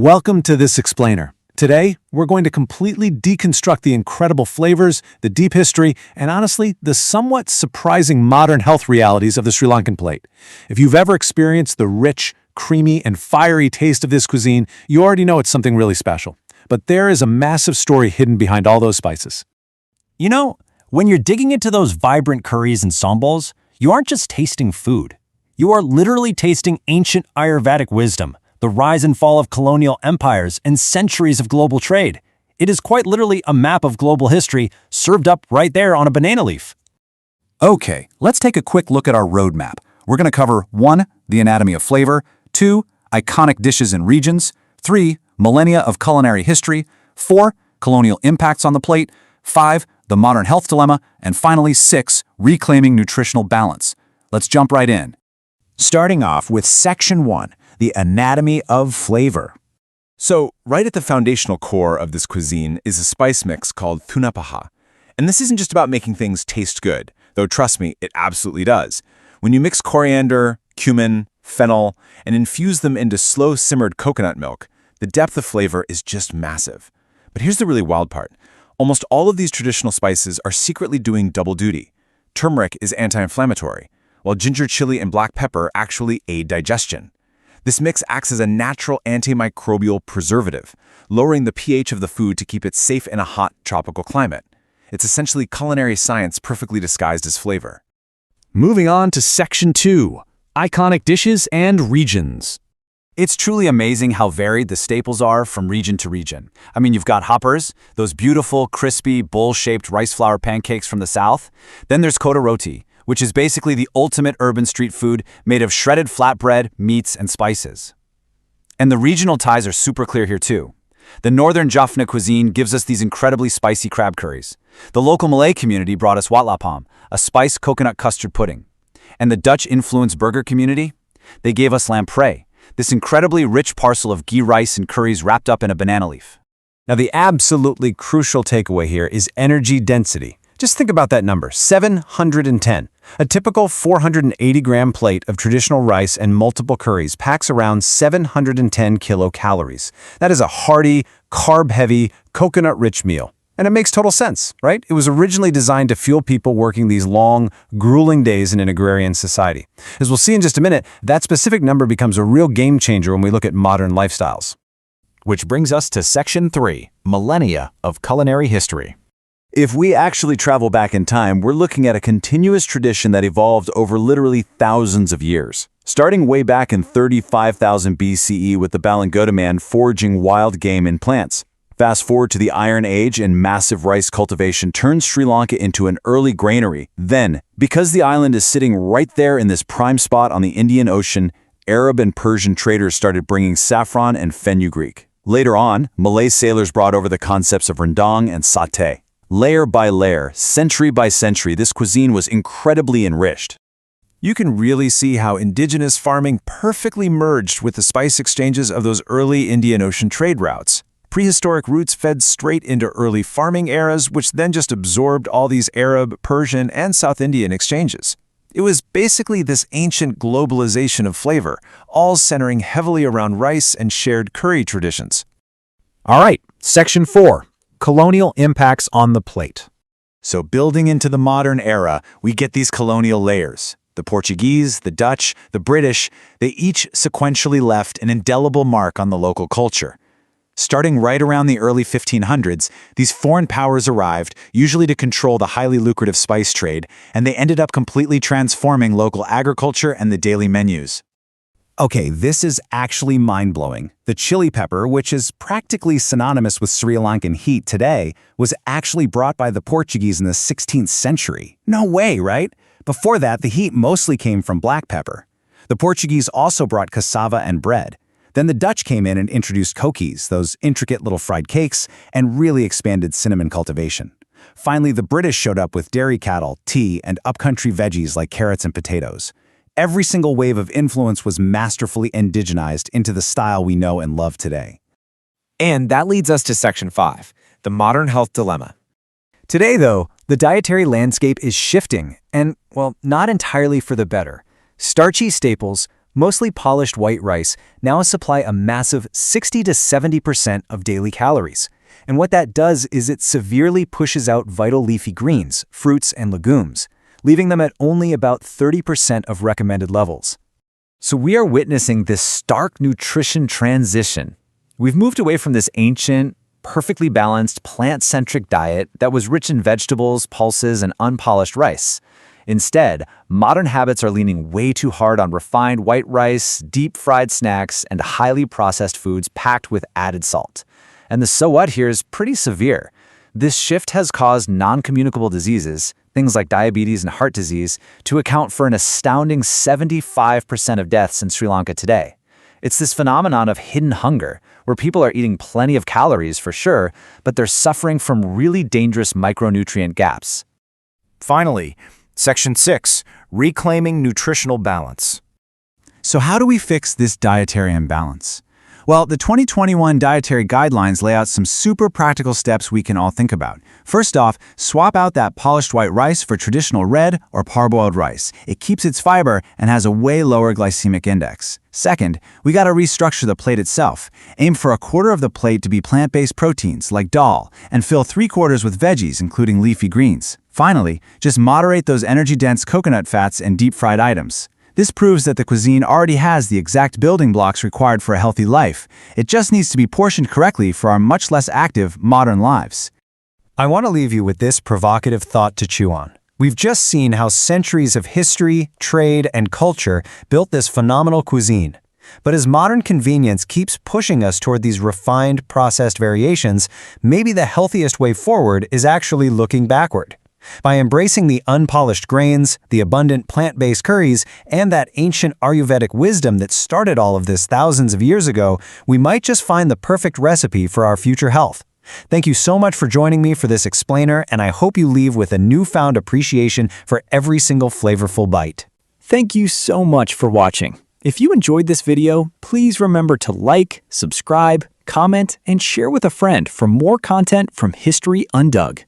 Welcome to This Explainer. Today, we're going to completely deconstruct the incredible flavors, the deep history, and honestly, the somewhat surprising modern health realities of the Sri Lankan plate. If you've ever experienced the rich, creamy, and fiery taste of this cuisine, you already know it's something really special. But there is a massive story hidden behind all those spices. You know, when you're digging into those vibrant curries and sambals, you aren't just tasting food. You are literally tasting ancient Ayurvedic wisdom, the rise and fall of colonial empires, and centuries of global trade. It is quite literally a map of global history served up right there on a banana leaf. Okay, let's take a quick look at our roadmap. We're going to cover 1. The anatomy of flavor, 2. Iconic dishes and regions, 3. Millennia of culinary history, 4. Colonial impacts on the plate, 5. The modern health dilemma, and finally 6. Reclaiming nutritional balance. Let's jump right in. Starting off with Section 1, the anatomy of flavor. So, right at the foundational core of this cuisine is a spice mix called thunapaha. And this isn't just about making things taste good, though trust me, it absolutely does. When you mix coriander, cumin, fennel, and infuse them into slow-simmered coconut milk, the depth of flavor is just massive. But here's the really wild part. Almost all of these traditional spices are secretly doing double duty. Turmeric is anti-inflammatory, while ginger, chili, and black pepper actually aid digestion. This mix acts as a natural antimicrobial preservative, lowering the pH of the food to keep it safe in a hot, tropical climate. It's essentially culinary science perfectly disguised as flavor. Moving on to Section 2, iconic dishes and regions. It's truly amazing how varied the staples are from region to region. I mean, you've got hoppers, those beautiful, crispy, bowl-shaped rice flour pancakes from the south. Then there's kottu roti, which is basically the ultimate urban street food made of shredded flatbread, meats, and spices. And the regional ties are super clear here too. The northern Jaffna cuisine gives us these incredibly spicy crab curries. The local Malay community brought us watalappam, a spiced coconut custard pudding. And the Dutch-influenced burger community? They gave us lamprais, this incredibly rich parcel of ghee rice and curries wrapped up in a banana leaf. Now, the absolutely crucial takeaway here is energy density. Just think about that number, 710. A typical 480-gram plate of traditional rice and multiple curries packs around 710 kilocalories. That is a hearty, carb-heavy, coconut-rich meal. And it makes total sense, right? It was originally designed to fuel people working these long, grueling days in an agrarian society. As we'll see in just a minute, that specific number becomes a real game changer when we look at modern lifestyles. Which brings us to Section 3, millennia of culinary history. If we actually travel back in time, we're looking at a continuous tradition that evolved over literally thousands of years. Starting way back in 35,000 BCE with the Balangota man foraging wild game and plants. Fast forward to the Iron Age and massive rice cultivation turned Sri Lanka into an early granary. Then, because the island is sitting right there in this prime spot on the Indian Ocean, Arab and Persian traders started bringing saffron and fenugreek. Later on, Malay sailors brought over the concepts of rendang and satay. Layer by layer, century by century, this cuisine was incredibly enriched. You can really see how indigenous farming perfectly merged with the spice exchanges of those early Indian Ocean trade routes. Prehistoric roots fed straight into early farming eras, which then just absorbed all these Arab, Persian, and South Indian exchanges. It was basically this ancient globalization of flavor, all centering heavily around rice and shared curry traditions. All right, Section 4, colonial impacts on the plate. So building into the modern era, we get these colonial layers. The Portuguese, the Dutch, the British, they each sequentially left an indelible mark on the local culture. Starting right around the early 1500s, these foreign powers arrived, usually to control the highly lucrative spice trade, and they ended up completely transforming local agriculture and the daily menus. Okay, this is actually mind-blowing. The chili pepper, which is practically synonymous with Sri Lankan heat today, was actually brought by the Portuguese in the 16th century. No way, right? Before that, the heat mostly came from black pepper. The Portuguese also brought cassava and bread. Then the Dutch came in and introduced kokies, those intricate little fried cakes, and really expanded cinnamon cultivation. Finally, the British showed up with dairy cattle, tea, and upcountry veggies like carrots and potatoes. Every single wave of influence was masterfully indigenized into the style we know and love today. And that leads us to Section 5, the modern health dilemma. Today, though, the dietary landscape is shifting, and, well, not entirely for the better. Starchy staples, Mostly polished white rice now supply a massive 60 to 70% of daily calories. And what that does is it severely pushes out vital leafy greens, fruits, and legumes, leaving them at only about 30% of recommended levels. So we are witnessing this stark nutrition transition. We've moved away from this ancient, perfectly balanced, plant-centric diet that was rich in vegetables, pulses, and unpolished rice. Instead, modern habits are leaning way too hard on refined white rice, deep-fried snacks, and highly processed foods packed with added salt. And the so what here is pretty severe. This shift has caused non-communicable diseases, things like diabetes and heart disease, to account for an astounding 75% of deaths in Sri Lanka today. It's this phenomenon of hidden hunger, where people are eating plenty of calories for sure, but they're suffering from really dangerous micronutrient gaps. Finally, Section 6, Reclaiming Nutritional Balance. So how do we fix this dietary imbalance? Well, the 2021 dietary guidelines lay out some super practical steps we can all think about. First off, swap out that polished white rice for traditional red or parboiled rice. It keeps its fiber and has a way lower glycemic index. Second, we gotta restructure the plate itself. Aim for a quarter of the plate to be plant-based proteins like dal, and fill 3/4 with veggies, including leafy greens. Finally, just moderate those energy-dense coconut fats and deep-fried items. This proves that the cuisine already has the exact building blocks required for a healthy life. It just needs to be portioned correctly for our much less active, modern lives. I want to leave you with this provocative thought to chew on. We've just seen how centuries of history, trade, and culture built this phenomenal cuisine. But as modern convenience keeps pushing us toward these refined, processed variations, maybe the healthiest way forward is actually looking backward. By embracing the unpolished grains, the abundant plant-based curries, and that ancient Ayurvedic wisdom that started all of this thousands of years ago, we might just find the perfect recipe for our future health. Thank you so much for joining me for this explainer, and I hope you leave with a newfound appreciation for every single flavorful bite. Thank you so much for watching. If you enjoyed this video, please remember to like, subscribe, comment, and share with a friend for more content from History Undug.